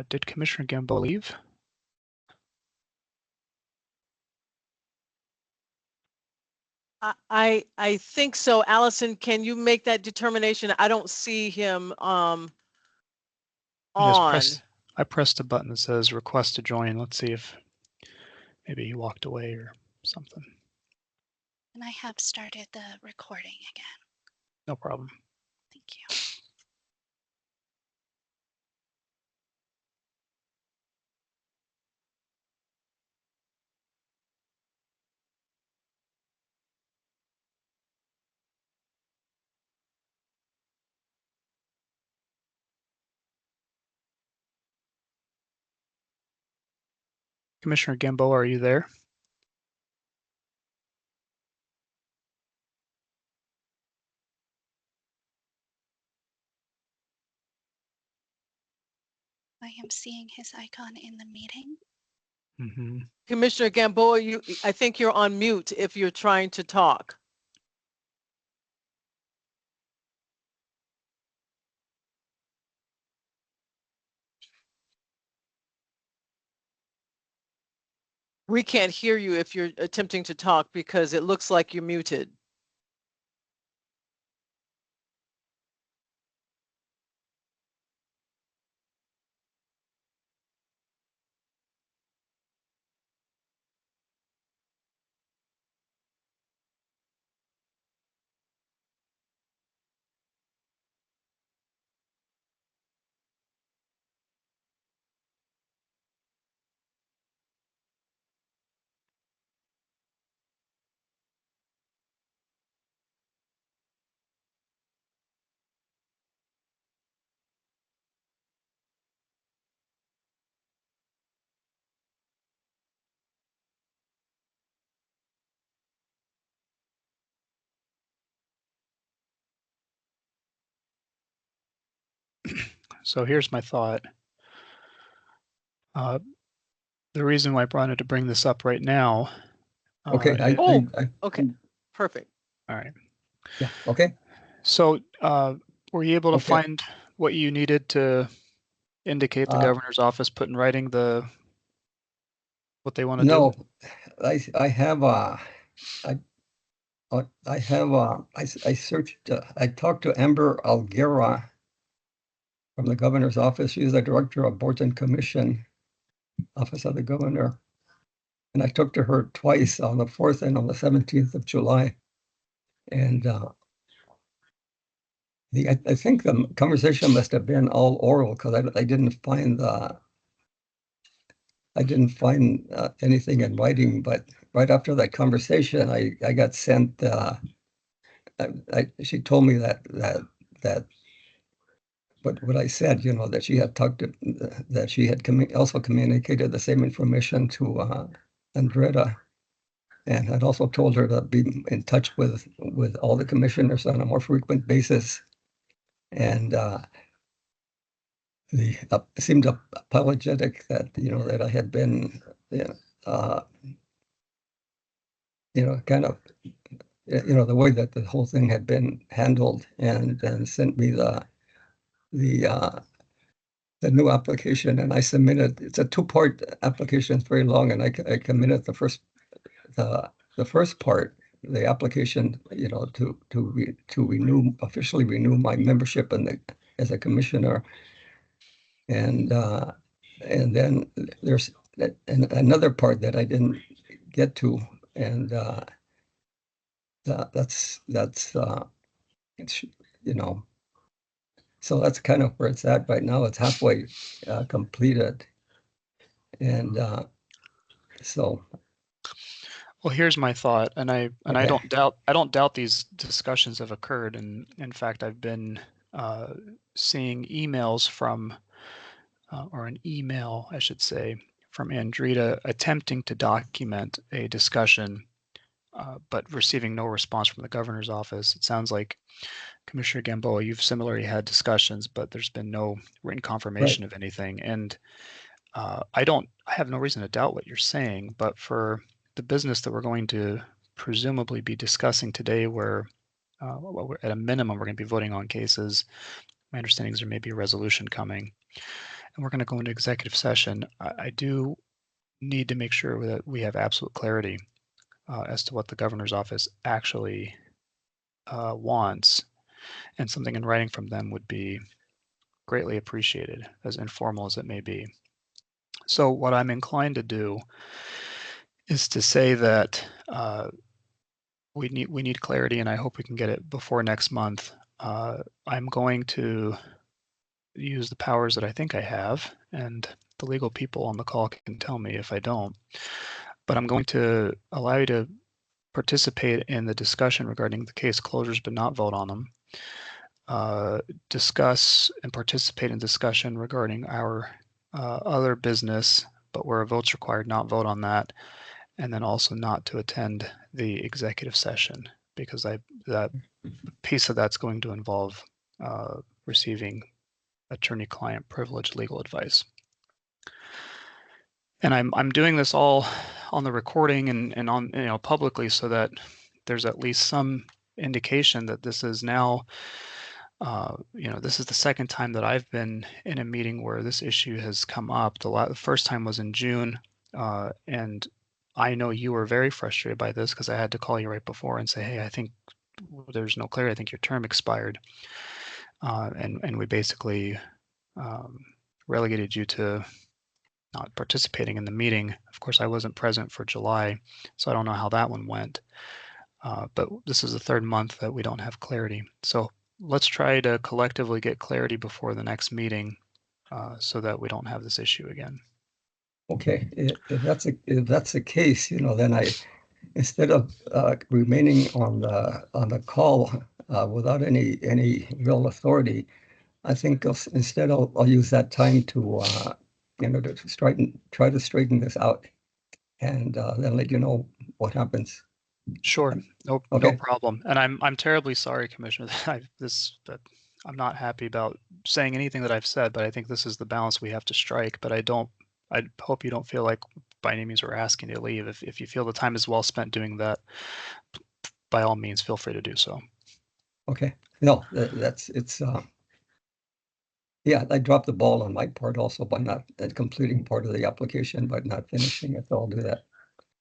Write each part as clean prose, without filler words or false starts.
Did Commissioner Gamble leave? I think so. Allison, can you make that determination? I don't see him on. I pressed a button that says request to join. Let's see if maybe he walked away or something. And I have started the recording again. No problem. Thank you. Commissioner Gamboa, are you there? I am seeing his icon in the meeting. Mm-hmm. Commissioner Gamboa, I think you're on mute if you're trying to talk. We can't hear you if you're attempting to talk because it looks like you're muted. So here's my thought. The reason why I wanted to bring this up right now. Okay. Okay. Perfect. All right. Yeah. Okay. So were you able to Okay. find what you needed to indicate the governor's office put in writing what they want to do? No, I searched, I talked to Amber Alguera from the governor's office. She's the director of Boards and Commission, Office of the Governor. And I talked to her twice, on the 4th and on the 17th of July. And I think the conversation must have been all oral, because I didn't find anything in writing. But right after that conversation, I got sent. She told me that what I said, that she had that she had also communicated the same information to Andretta, and had also told her to be in touch with all the commissioners on a more frequent basis. And seemed apologetic that that I had been kind of the way that the whole thing had been handled, and then sent me the new application, and I submitted. It's a 2-part application. It's very long, and I committed the first part, the application, to officially renew my membership as a commissioner. And then there's another part that I didn't get to, and that's so that's kind of where it's at right now. It's halfway completed, and so. Well, here's my thought, and I Okay. I don't doubt these discussions have occurred, and in fact, I've been seeing emails from, or an email, I should say, from Andretta attempting to document a discussion, but receiving no response from the governor's office. It sounds like, Commissioner Gamboa, you've similarly had discussions, but there's been no written confirmation of anything. And I have no reason to doubt what you're saying, but for the business that we're going to presumably be discussing today, where at a minimum we're going to be voting on cases, my understanding is there may be a resolution coming. and we're going to go into executive session, I do need to make sure that we have absolute clarity as to what the governor's office actually wants, and something in writing from them would be greatly appreciated, as informal as it may be. So what I'm inclined to do is to say that we need clarity, and I hope we can get it before next month. I'm going to use the powers that I think I have, and the legal people on the call can tell me if I don't. But I'm going to allow you to participate in the discussion regarding the case closures, but not vote on them. Discuss and participate in discussion regarding our other business, but where a vote's required, not vote on that. And then also not to attend the executive session, because that piece of that's going to involve receiving attorney-client privilege legal advice. And I'm doing this all on the recording and on publicly, so that there's at least some indication that this is now this is the second time that I've been in a meeting where this issue has come up. The first time was in June, and I know you were very frustrated by this because I had to call you right before and say, hey, I think there's no clarity. I think your term expired. And we basically relegated you to not participating in the meeting. Of course, I wasn't present for July, so I don't know how that one went. But this is the third month that we don't have clarity. So let's try to collectively get clarity before the next meeting so that we don't have this issue again. Okay, if that's the case, then instead of remaining on the call without any real authority, I think instead I'll use that time to try to straighten this out, and then let you know what happens. Sure, no Okay. problem. And I'm terribly sorry, Commissioner, that I'm not happy about saying anything that I've said, but I think this is the balance we have to strike. But I hope you don't feel like by any means we're asking you to leave. If you feel the time is well spent doing that, by all means, feel free to do so. Okay. No, yeah, I dropped the ball on my part also by not completing part of the application, but not finishing it. So I'll do that.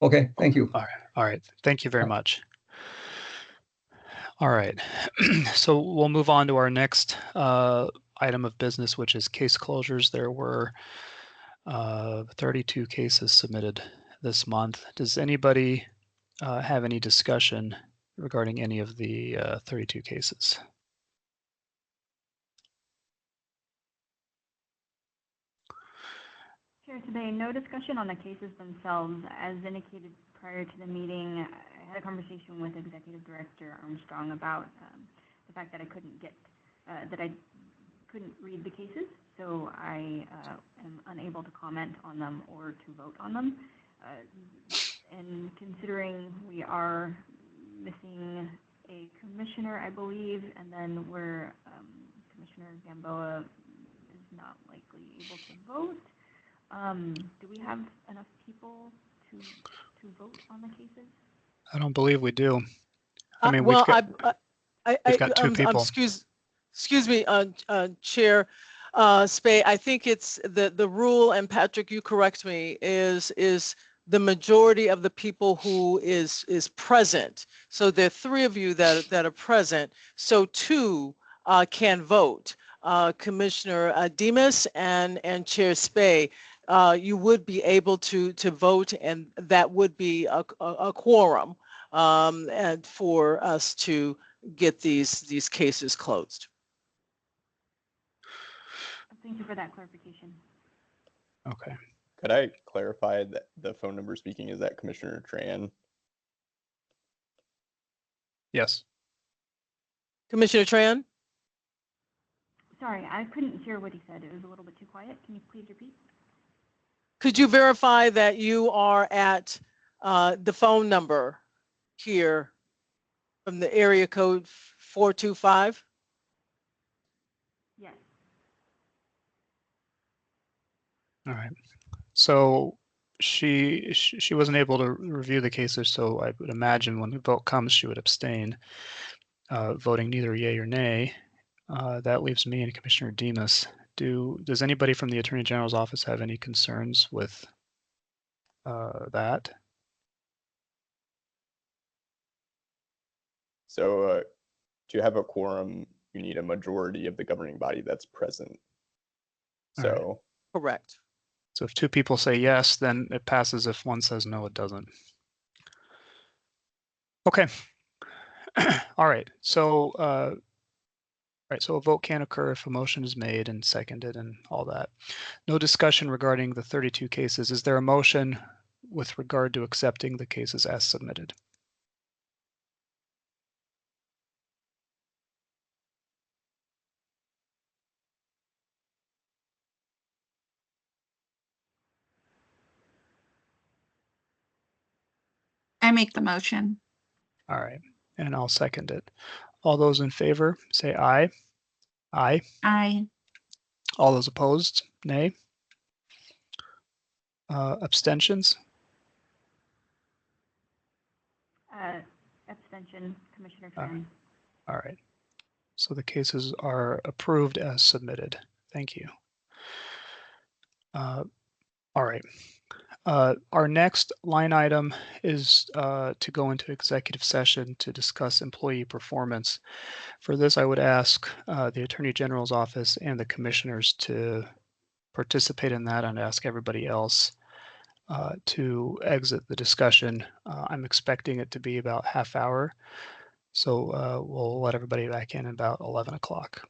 Okay, thank you. All right. Thank you very much. All right. So we'll move on to our next item of business, which is case closures. There were 32 cases submitted this month. Does anybody have any discussion regarding any of the 32 cases? Chair, today, no discussion on the cases themselves. As indicated prior to the meeting, I had a conversation with Executive Director Armstrong about the fact that I couldn't read the cases, so I am unable to comment on them or to vote on them. And considering we are missing a commissioner, I believe, and then where Commissioner Gamboa is not likely able to vote, do we have enough people to vote on the cases? I don't believe we do. I mean, Well, we've got two people. Excuse me, Chair Spey. I think it's the rule, and Patrick, you correct me, is the majority of the people who is present. So there are 3 of you that are present. So 2 can vote. Commissioner Demas and Chair Spey, you would be able to vote, and that would be a quorum and for us to get these cases closed. Thank you for that clarification. Okay. Could I clarify that the phone number speaking is that Commissioner Tran? Yes. Commissioner Tran? Sorry, I couldn't hear what he said. It was a little bit too quiet. Can you please repeat? Could you verify that you are at the phone number here from the area code 425? Yes. All right. So she wasn't able to review the cases, so I would imagine when the vote comes, she would abstain, voting neither yay or nay. That leaves me and Commissioner Demas Does anybody from the Attorney General's office have any concerns with that? So to have a quorum, you need a majority of the governing body that's present. All right. So Correct. So if two people say yes, then it passes. If one says no, it doesn't. Okay. All right. So so a vote can occur if a motion is made and seconded and all that. No discussion regarding the 32 cases. Is there a motion with regard to accepting the cases as submitted? I make the motion. All right. And I'll second it. All those in favor say aye. Aye. Aye. All those opposed, nay. Abstentions? Abstention, Commissioner Tran. All right. So the cases are approved as submitted. Thank you. All right. Our next line item is to go into executive session to discuss employee performance. For this, I would ask the Attorney General's office and the commissioners to participate in that and ask everybody else to exit the discussion. I'm expecting it to be about half hour. So we'll let everybody back in about 11 o'clock.